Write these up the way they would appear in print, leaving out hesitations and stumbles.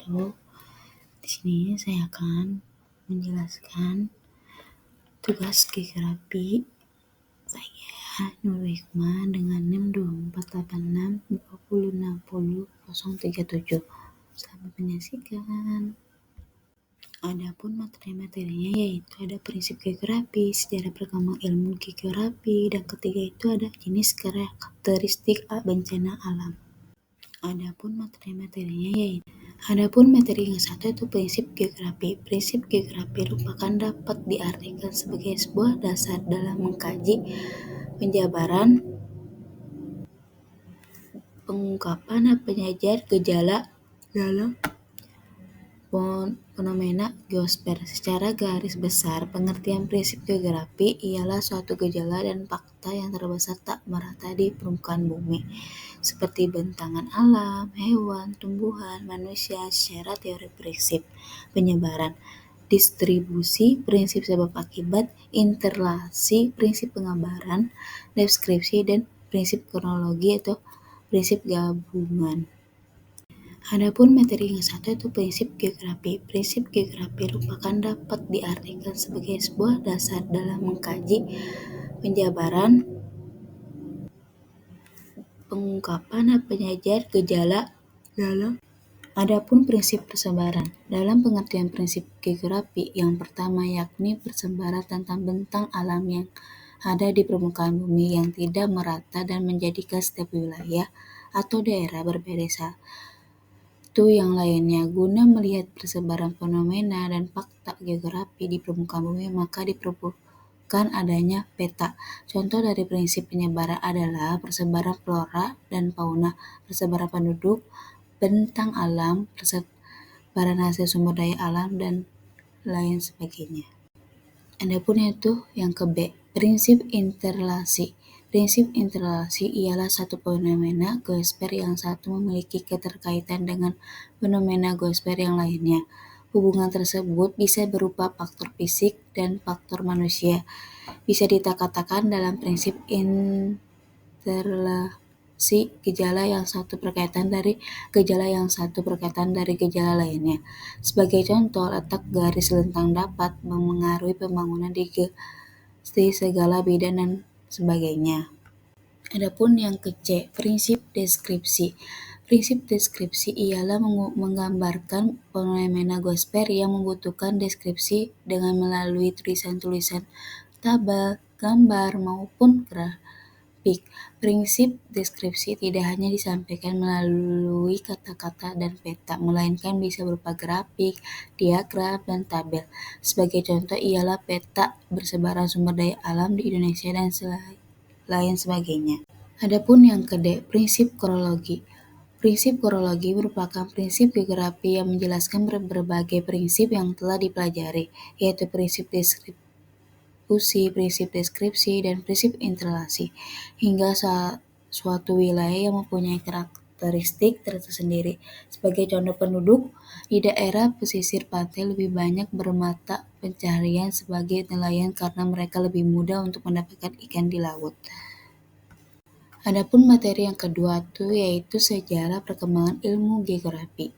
wabarakatuh. Di sini saya akan menjelaskan tugas geografi saya Nur Hikmah dengan NIM 2486 Selamat menyaksikan. Adapun materi-materinya yaitu ada prinsip geografi, sejarah perkembangan ilmu geografi, dan ketiga itu ada jenis karakteristik bencana alam. Adapun materi yang satu itu prinsip geografi. Prinsip geografi merupakan dapat diartikan sebagai sebuah dasar dalam mengkaji penjabaran, pengungkapan, dan penyajian gejala dalam fenomena geosfer. Secara garis besar, pengertian prinsip geografi ialah suatu gejala dan fakta yang terbesar tak merata di permukaan bumi, seperti bentangan alam, hewan, tumbuhan, manusia secara teori prinsip penyebaran, distribusi, prinsip sebab akibat, interlasi, prinsip pengabaran, deskripsi, dan prinsip kronologi atau prinsip gabungan. Adapun materi yang satu itu prinsip geografi. Prinsip geografi merupakan dapat diartikan sebagai sebuah dasar dalam mengkaji penjabaran, pengungkapan, dan penyajian gejala dalam. Adapun prinsip persebaran. Dalam pengertian prinsip geografi yang pertama yakni persebaran tentang bentang alam yang ada di permukaan bumi yang tidak merata dan menjadikan setiap wilayah atau daerah berbeda satu yang lainnya. Guna melihat persebaran fenomena dan fakta geografi di permukaan bumi, maka diperlukan adanya peta. Contoh dari prinsip penyebaran adalah persebaran flora dan fauna, persebaran penduduk, bentang alam, persebaran hasil sumber daya alam, dan lain sebagainya. Adapun itu yang ke B, prinsip interlasi. Prinsip interlasi ialah satu fenomena geosfer yang satu memiliki keterkaitan dengan fenomena geosfer yang lainnya. Hubungan tersebut bisa berupa faktor fisik dan faktor manusia. Bisa dikatakan dalam prinsip interlasi, gejala yang satu berkaitan dari gejala yang satu berkaitan dari gejala lainnya. Sebagai contoh, letak garis lintang dapat memengaruhi pembangunan di segala bidang dan sebagainya. Adapun yang ke C, prinsip deskripsi. Prinsip deskripsi ialah menggambarkan fenomena geosfer yang membutuhkan deskripsi dengan melalui tulisan-tulisan, tabel, gambar, maupun grafik. Prinsip deskripsi tidak hanya disampaikan melalui kata-kata dan peta, melainkan bisa berupa grafik, diagram, dan tabel. Sebagai contoh ialah peta persebaran sumber daya alam di Indonesia dan lain sebagainya. Adapun yang ke D, prinsip kronologi. Prinsip kronologi merupakan prinsip geografi yang menjelaskan berbagai prinsip yang telah dipelajari, yaitu prinsip prinsip deskripsi, dan prinsip interlasi, hingga suatu wilayah yang mempunyai karakteristik tersendiri. Sebagai contoh, penduduk di daerah pesisir pantai lebih banyak bermata pencaharian sebagai nelayan karena mereka lebih mudah untuk mendapatkan ikan di laut. Adapun materi yang kedua yaitu sejarah perkembangan ilmu geografi.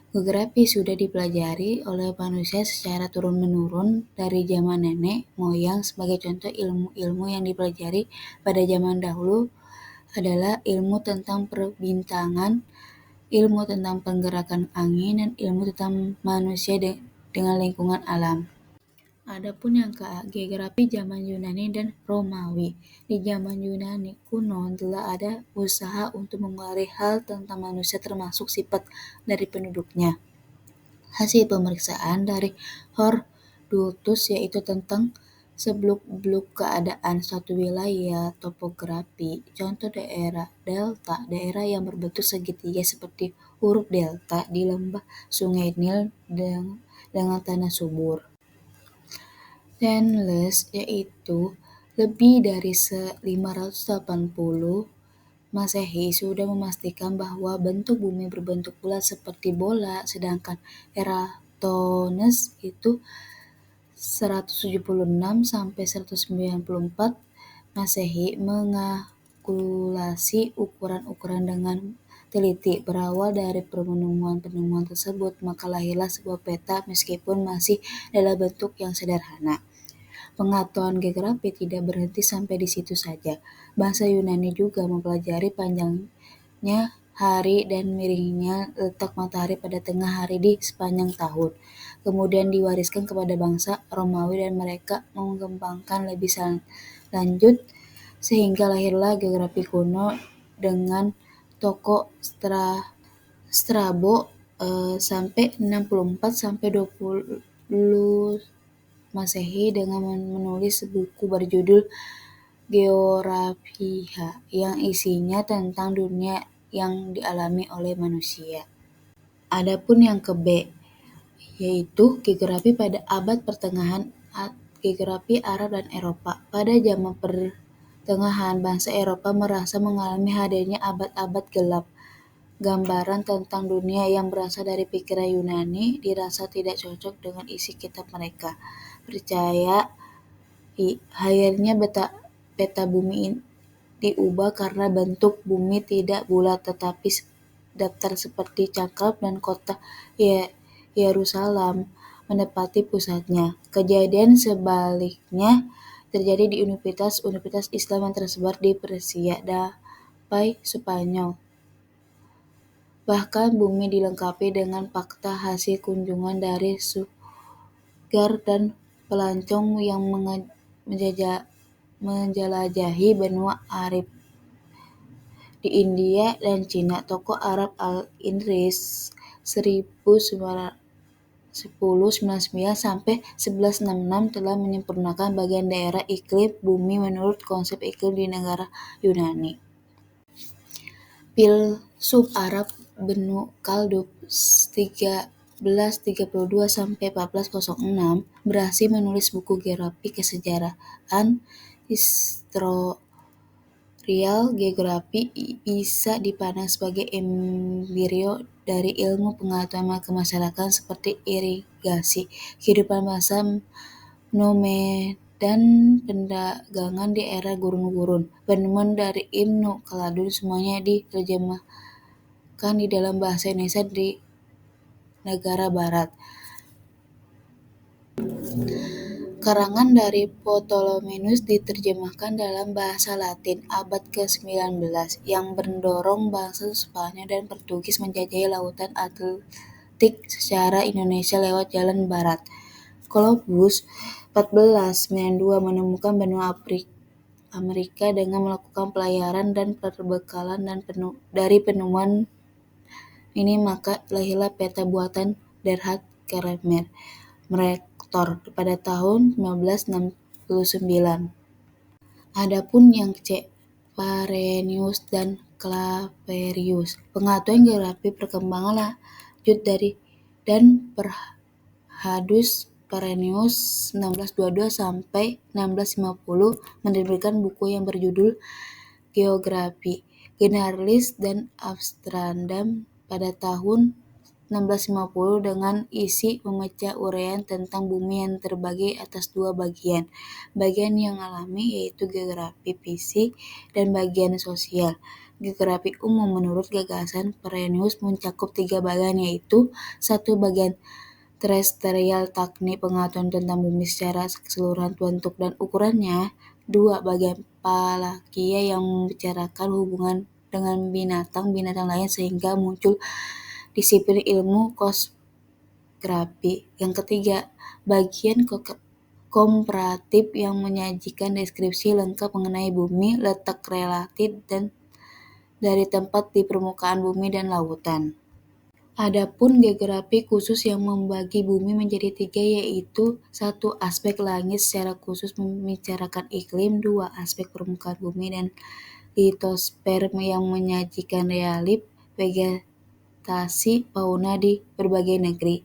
Geografi sudah dipelajari oleh manusia secara turun-menurun dari zaman nenek moyang. Sebagai contoh, ilmu-ilmu yang dipelajari pada zaman dahulu adalah ilmu tentang perbintangan, ilmu tentang penggerakan angin, dan ilmu tentang manusia dengan lingkungan alam. Adapun yang ke A, geografi zaman Yunani dan Romawi. Di zaman Yunani kuno telah ada usaha untuk menguasai hal tentang manusia termasuk sifat dari penduduknya. Hasil pemeriksaan dari Herodotus yaitu tentang seluk-beluk keadaan suatu wilayah, topografi. Contoh daerah delta, daerah yang berbentuk segitiga seperti huruf delta di lembah Sungai Nil dengan tanah subur. Stainless yaitu lebih dari 580 Masehi sudah memastikan bahwa bentuk bumi berbentuk bulat seperti bola, sedangkan Eratosthenes itu 176 sampai 194 Masehi mengakulasi ukuran-ukuran dengan teliti. Berawal dari penemuan-penemuan tersebut, maka lahirlah sebuah peta meskipun masih dalam bentuk yang sederhana. Pengetahuan geografi tidak berhenti sampai di situ saja. Bangsa Yunani juga mempelajari panjangnya hari dan miringnya letak matahari pada tengah hari di sepanjang tahun. Kemudian diwariskan kepada bangsa Romawi dan mereka mengembangkan lebih lanjut sehingga lahirlah geografi kuno dengan toko Strabo sampai 64 sampai 20 Masehi dengan menulis buku berjudul Geographia yang isinya tentang dunia yang dialami oleh manusia. Adapun yang ke B, yaitu geografi pada abad pertengahan, geografi Arab dan Eropa. Pada zaman pertengahan, bangsa Eropa merasa mengalami hadirnya abad-abad gelap. Gambaran tentang dunia yang berasal dari pikiran Yunani dirasa tidak cocok dengan isi kitab mereka. Percaya akhirnya peta bumi diubah karena bentuk bumi tidak bulat tetapi datar seperti cakram dan kota Yerusalem menepati pusatnya. Kejadian sebaliknya terjadi di universitas Islam yang tersebar di Persia sampai Spanyol. Bahkan bumi dilengkapi dengan fakta hasil kunjungan dari Sugar dan pelancong yang menjelajahi benua Arab di India dan Cina. Tokoh Arab Al-Idris 1099 sampai 1166 telah menyempurnakan bagian daerah iklim bumi menurut konsep iklim di negara Yunani. Filsuf Arab Ibnu Khaldun 1332 sampai 1406 berhasil menulis buku geografi kesejarahan historial. Geografi bisa dipandang sebagai embrio dari ilmu pengetahuan kemasyarakatan seperti irigasi, kehidupan bangsa, nomad dan perdagangan di era gurun-gurun. Penemuan dari Ibnu Khaldun semuanya diterjemahkan di dalam bahasa Indonesia di negara barat. Karangan dari Ptolemeus diterjemahkan dalam bahasa Latin abad ke-19 yang mendorong bangsa Spanyol dan Portugis menjelajahi lautan Atlantik secara Indonesia lewat jalan barat. Columbus 1492 menemukan benua Amerika dengan melakukan pelayaran dan perbekalan dari penemuan ini maka lahirlah peta buatan Gerhard Kremer Mercator pada tahun 1969. Adapun yang C, Parenius dan Claverius. Pengetahuan geografi perkembangan lanjut dari dan Hadus Parenius 1622 sampai 1650 menerbitkan buku yang berjudul Geographie Generalis dan Amsterdam pada tahun 1650 dengan isi memecah uraian tentang bumi yang terbagi atas dua bagian. Bagian yang alami yaitu geografi fisik dan bagian sosial. Geografi umum menurut gagasan Parenius mencakup 3 bagian yaitu 1 bagian terestrial teknik pengetahuan tentang bumi secara keseluruhan bentuk dan ukurannya. 2 bagian falakia yang membicarakan hubungan dengan binatang lain sehingga muncul disiplin ilmu kosmografi. Yang ketiga, bagian komparatif yang menyajikan deskripsi lengkap mengenai bumi, letak relatif dan dari tempat di permukaan bumi dan lautan. Adapun geografi khusus yang membagi bumi menjadi 3 yaitu 1. Aspek langit secara khusus membicarakan iklim, 2. Aspek permukaan bumi dan litosfer yang menyajikan relief vegetasi fauna di berbagai negeri.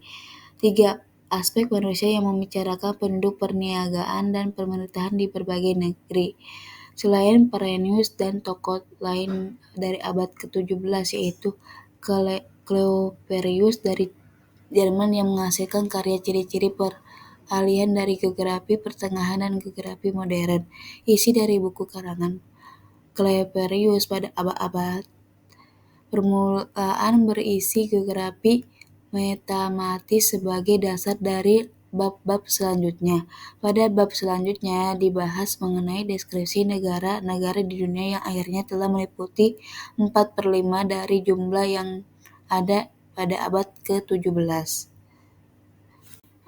3. Aspek manusia yang membicarakan penduduk perniagaan dan pemerintahan di berbagai negeri. Selain Parenius dan tokoh lain dari abad ke-17 yaitu Claverius dari Jerman yang menghasilkan karya ciri-ciri peralihan dari geografi pertengahan dan geografi modern. Isi dari buku karangan Claverius pada abad Permulaan berisi geografi matematis sebagai dasar dari bab-bab selanjutnya. Pada bab selanjutnya dibahas mengenai deskripsi negara-negara di dunia yang akhirnya telah meliputi 4/5 dari jumlah yang ada pada abad ke-17.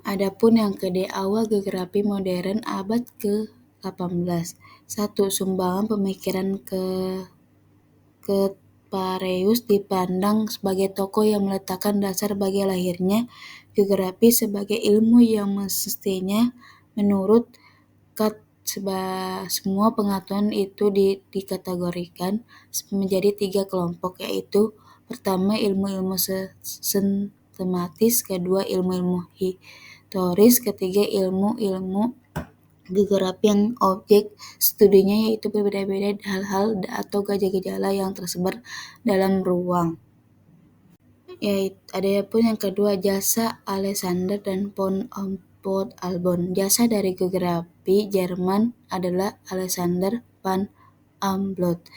Adapun yang kedua, awal geografi modern abad ke-18. 1. Sumbangan pemikiran Kepareus dipandang sebagai tokoh yang meletakkan dasar bagi lahirnya geografi sebagai ilmu yang mestinya menurut Kat semua pengetahuan itu dikategorikan menjadi 3 kelompok, yaitu pertama ilmu-ilmu sistematis, kedua ilmu-ilmu historis, ketiga ilmu-ilmu geografi yang objek studinya yaitu berbeda-beda hal-hal atau gejala yang tersebar dalam ruang. Adapun yang kedua, jasa Alexander dan von Humboldt Albon. Jasa dari geografi Jerman adalah Alexander van Humboldt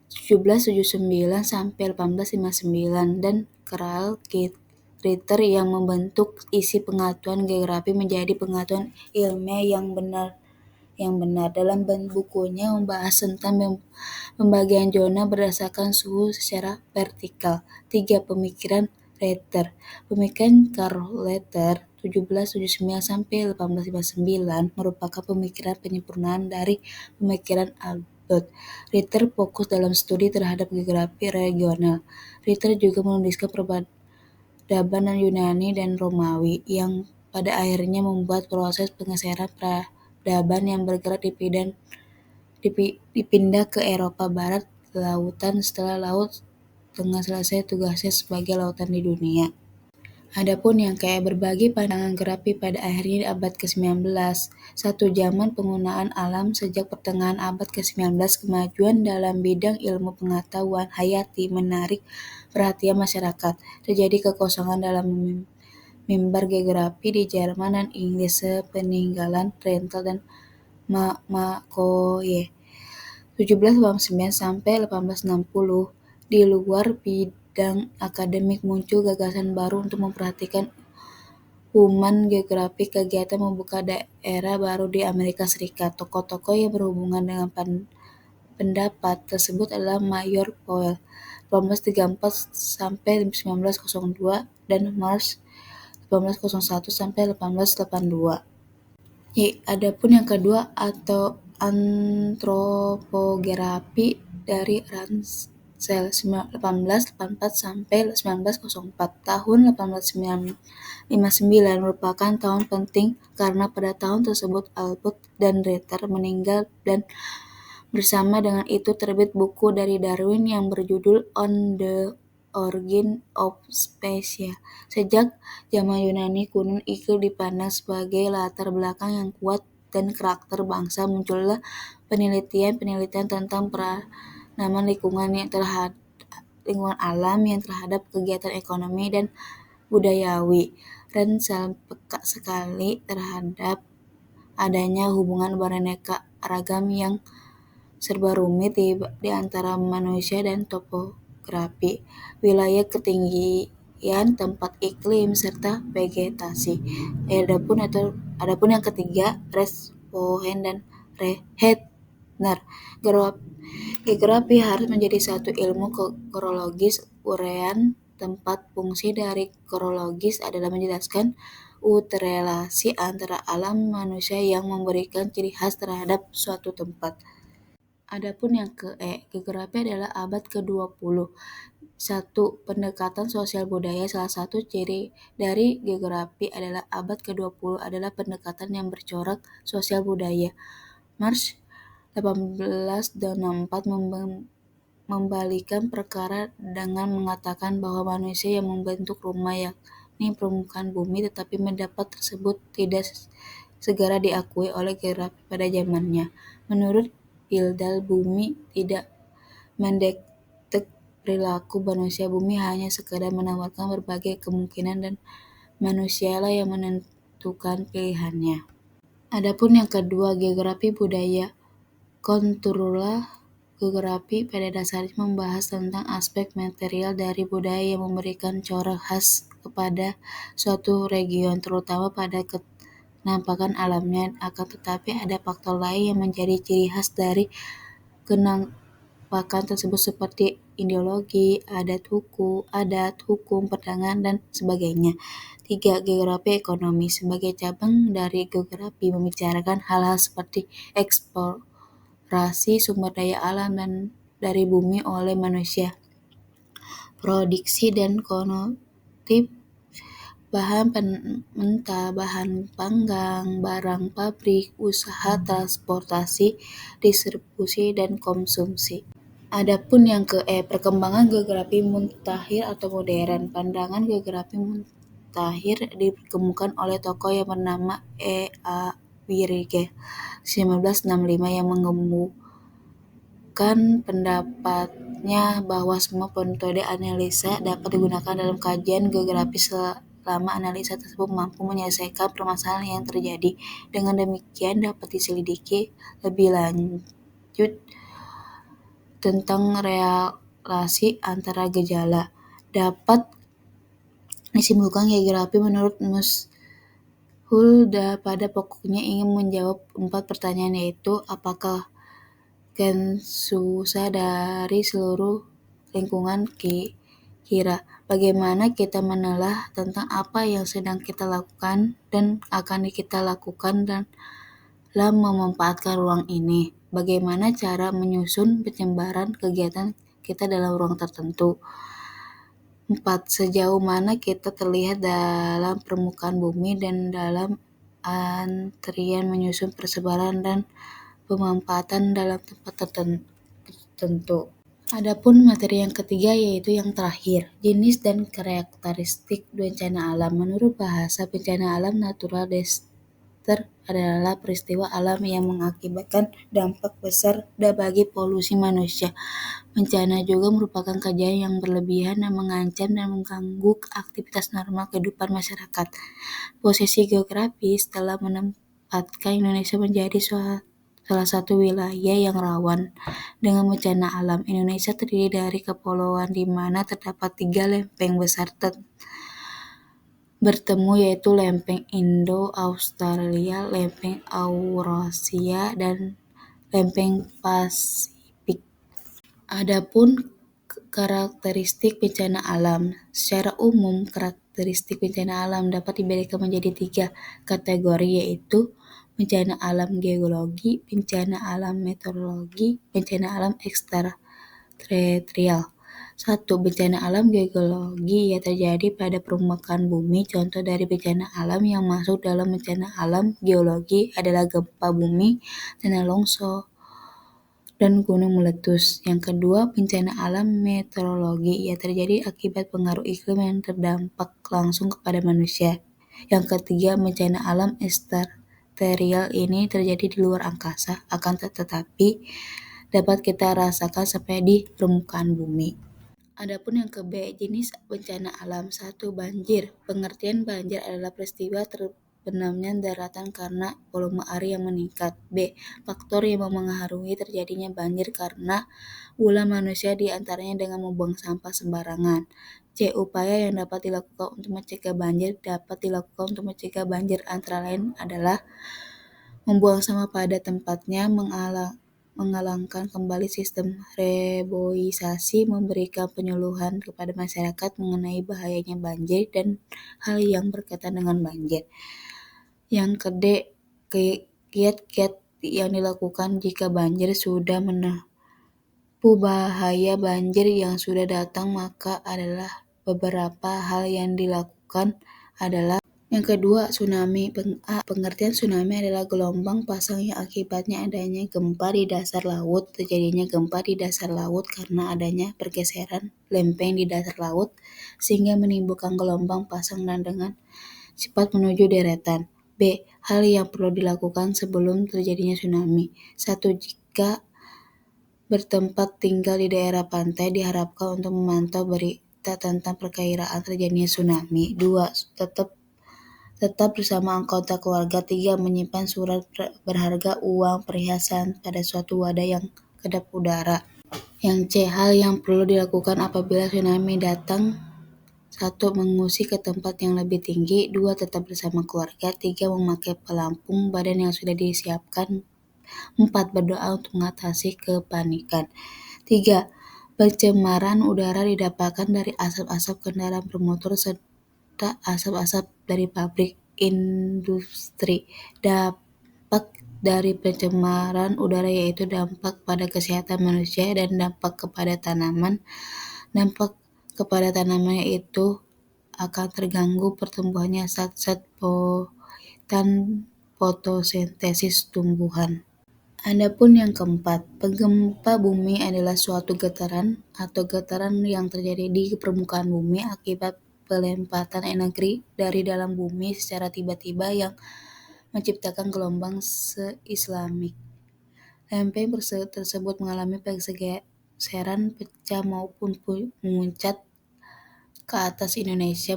1779 sampai 1859 dan Karl Ritter yang membentuk isi pengetahuan geografi menjadi pengetahuan ilmiah yang benar. Dalam bukunya membahas tentang pembagian zona berdasarkan suhu secara vertikal. 3. Pemikiran Ritter. Pemikiran Karl Ritter 1779 sampai 1859 merupakan pemikiran penyempurnaan dari pemikiran Albert. Ritter fokus dalam studi terhadap geografi regional. Ritter juga menuliskan peradaban Yunani dan Romawi yang pada akhirnya membuat proses penggeseran peradaban yang bergerak dipindah ke Eropa Barat lautan setelah Laut Tengah selesai tugasnya sebagai lautan di dunia. Adapun yang kayak berbagi pandangan geografi pada akhirnya abad ke-19. 1. Zaman penggunaan alam. Sejak pertengahan abad ke-19, kemajuan dalam bidang ilmu pengetahuan hayati menarik perhatian masyarakat. Terjadi kekosongan dalam mimbar geografi di Jerman dan Inggris sepeninggalan Rentel dan Macaulay 1789 sampai 1860. Di luar bidang akademik muncul gagasan baru untuk memperhatikan human geografi. Kegiatan membuka daerah baru di Amerika Serikat. Tokoh-tokoh yang berhubungan dengan pendapat tersebut adalah Mayor Powell 1834 sampai 1902 dan Marsh 1801 sampai 1882. Adapun yang kedua atau antropografi dari Ransel 1884 sampai 1904. Tahun 1859 merupakan tahun penting karena pada tahun tersebut Albert dan Ritter meninggal dan bersama dengan itu terbit buku dari Darwin yang berjudul On the Origin of Species. Sejak zaman Yunani kuno, iklim dipandang sebagai latar belakang yang kuat dan karakter bangsa. Muncullah penelitian-penelitian tentang penanaman lingkungan alam yang terhadap kegiatan ekonomi dan budayawi. Ransel peka sekali terhadap adanya hubungan beraneka ragam yang serba rumit di antara manusia dan topografi, wilayah ketinggian, tempat iklim, serta vegetasi. Adapun yang ketiga, Respohen dan Hettner. Geografi harus menjadi satu ilmu kronologis. Uraian tempat fungsi dari kronologis adalah menjelaskan relasi antara alam manusia yang memberikan ciri khas terhadap suatu tempat. Adapun yang geografi adalah abad ke-20. 1. Pendekatan sosial budaya. Salah satu ciri dari geografi adalah abad ke-20 adalah pendekatan yang bercorak sosial budaya. Marsh 1864 membalikan perkara dengan mengatakan bahwa manusia yang membentuk rumah yakni permukaan bumi, tetapi pendapat tersebut tidak segera diakui oleh geografi pada zamannya. Menurut Hildal, bumi tidak mendetek perilaku manusia. Bumi hanya sekadar menawarkan berbagai kemungkinan dan manusialah yang menentukan pilihannya. Adapun yang kedua, geografi budaya. Geografi pada dasarnya membahas tentang aspek material dari budaya yang memberikan corak khas kepada suatu region, terutama pada kenampakan alamnya. Akan tetapi ada faktor lain yang menjadi ciri khas dari kenampakan tersebut seperti ideologi, adat, hukum, perdagangan, dan sebagainya. 3. Geografi ekonomi. Sebagai cabang dari geografi membicarakan hal-hal seperti eksplorasi sumber daya alam dan dari bumi oleh manusia, produksi dan konsumtif bahan mentah, bahan panggang, barang pabrik, usaha transportasi, distribusi, dan konsumsi. Adapun yang perkembangan geografi mutakhir atau modern. Pandangan geografi mutakhir dikemukakan oleh tokoh yang bernama E. A. Wirige 1965 yang mengemukakan pendapatnya bahwa semua metode analisa dapat digunakan dalam kajian geografi selama analisa tersebut mampu menyelesaikan permasalahan yang terjadi. Dengan demikian dapat diselidiki lebih lanjut tentang relasi antara gejala. Dapat disimpulkan geografi menurut Hull pada pokoknya ingin menjawab 4 pertanyaan, yaitu apakah konsensus dari seluruh lingkungan kira, bagaimana kita menelaah tentang apa yang sedang kita lakukan dan akan kita lakukan dalam memanfaatkan ruang ini, bagaimana cara menyusun penyebaran kegiatan kita dalam ruang tertentu. 4. Sejauh mana kita terlihat dalam permukaan bumi dan dalam antrian menyusun persebaran dan pemanfaatan dalam tempat tertentu. Adapun materi yang ketiga yaitu yang terakhir, jenis dan karakteristik bencana alam. Menurut bahasa, bencana alam natural disaster adalah peristiwa alam yang mengakibatkan dampak besar bagi polusi manusia. Bencana juga merupakan kejadian yang berlebihan dan mengancam dan mengganggu aktivitas normal kehidupan masyarakat. Posisi geografis telah menempatkan Indonesia menjadi salah satu wilayah yang rawan dengan bencana alam. Indonesia terdiri dari kepulauan di mana terdapat 3 lempeng besar bertemu, yaitu lempeng Indo-Australia, lempeng Eurasia, dan lempeng Pasifik. Adapun karakteristik bencana alam. Secara umum, karakteristik bencana alam dapat dibedakan menjadi 3 kategori, yaitu bencana alam geologi, bencana alam meteorologi, bencana alam ekstraterestrial. 1. Bencana alam geologi yang terjadi pada permukaan bumi. Contoh dari bencana alam yang masuk dalam bencana alam geologi adalah gempa bumi, tanah longsor, dan gunung meletus. Yang kedua, bencana alam meteorologi yang terjadi akibat pengaruh iklim yang terdampak langsung kepada manusia. Yang ketiga, bencana alam ekstraterestrial ini terjadi di luar angkasa, akan tetapi dapat kita rasakan sampai di permukaan bumi. Adapun yang ke B, jenis bencana alam. 1. Banjir. Pengertian banjir adalah peristiwa terbenamnya daratan karena volume air yang meningkat. B. Faktor yang mempengaruhi terjadinya banjir karena ulah manusia, di antaranya dengan membuang sampah sembarangan. C. Upaya yang dapat dilakukan untuk mencegah banjir. Dapat dilakukan untuk mencegah banjir antara lain adalah membuang sampah pada tempatnya, mengalangkan kembali sistem reboisasi, memberikan penyuluhan kepada masyarakat mengenai bahayanya banjir dan hal yang berkaitan dengan banjir. Yang ke D, kiat-kiat yang dilakukan jika banjir sudah menempuh bahaya banjir yang sudah datang, maka adalah beberapa hal yang dilakukan adalah: yang kedua, tsunami. Pengertian tsunami adalah gelombang pasang yang akibatnya adanya gempa di dasar laut. Terjadinya gempa di dasar laut karena adanya pergeseran lempeng di dasar laut sehingga menimbulkan gelombang pasang dan dengan cepat menuju deretan. B. Hal yang perlu dilakukan sebelum terjadinya tsunami. 1. Jika bertempat tinggal di daerah pantai, diharapkan untuk memantau berita tentang perkiraan terjadinya tsunami. 2. Tetap bersama anggota keluarga. 3. Menyimpan surat berharga, uang, perhiasan pada suatu wadah yang kedap udara. Yang C. Hal yang perlu dilakukan apabila tsunami datang: 1. Mengungsi ke tempat yang lebih tinggi. 2. Tetap bersama keluarga. 3. Memakai pelampung badan yang sudah disiapkan. 4. Berdoa untuk mengatasi kepanikan. 3. Pencemaran udara didapatkan dari asap-asap kendaraan bermotor serta asap-asap dari pabrik industri. Dampak dari pencemaran udara yaitu dampak pada kesehatan manusia dan dampak kepada tanaman. Dampak kepada tanaman yaitu akan terganggu pertumbuhannya zat-zat dan fotosintesis tumbuhan. Adapun yang keempat, gempa bumi adalah suatu getaran atau getaran yang terjadi di permukaan bumi akibat pelempatan energi dari dalam bumi secara tiba-tiba yang menciptakan gelombang seismik. Lempeng tersebut mengalami pergeseran, pecah maupun memuncak ke atas. Indonesia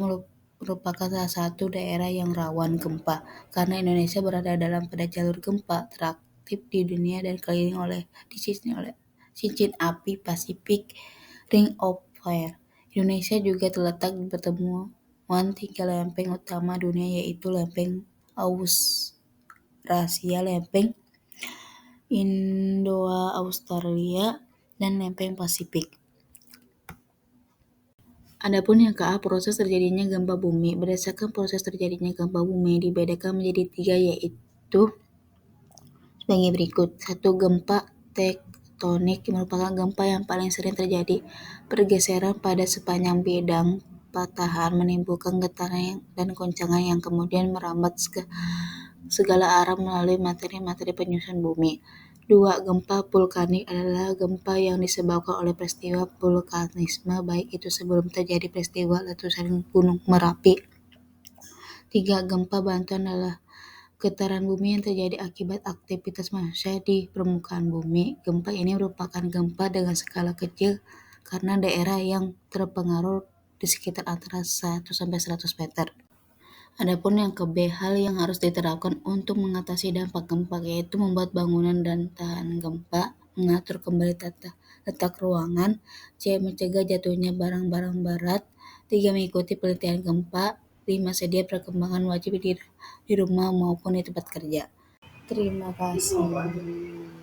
merupakan salah satu daerah yang rawan gempa karena Indonesia berada dalam pada jalur gempa teraktif di dunia dan dikelilingi oleh cincin api Pacific Ring of Fire. Indonesia juga terletak di pertemuan 3 lempeng utama dunia, yaitu lempeng Eurasia, lempeng Indo-Australia, dan lempeng Pasifik. Adapun yang ke A, proses terjadinya gempa bumi. Berdasarkan proses terjadinya gempa bumi dibedakan menjadi 3, yaitu sebagai berikut. 1. Gempa tektonik merupakan gempa yang paling sering terjadi. Pergeseran pada sepanjang bidang patahan menimbulkan getaran dan goncangan yang kemudian merambat ke segala arah melalui materi-materi penyusun bumi. 2. Gempa vulkanik adalah gempa yang disebabkan oleh peristiwa vulkanisme, baik itu sebelum terjadi peristiwa letusan Gunung Merapi. 3. Gempa bantuan adalah getaran bumi yang terjadi akibat aktivitas manusia di permukaan bumi. Gempa ini merupakan gempa dengan skala kecil karena daerah yang terpengaruh di sekitar antara 1-100 meter. Adapun yang ke B, hal yang harus diterapkan untuk mengatasi dampak gempa yaitu membuat bangunan dan tahan gempa, mengatur kembali tata letak ruangan. C. Mencegah jatuhnya barang-barang berat. 3. Mengikuti penelitian gempa. 5. Sedia perkembangan wajib di rumah maupun di tempat kerja. Terima kasih.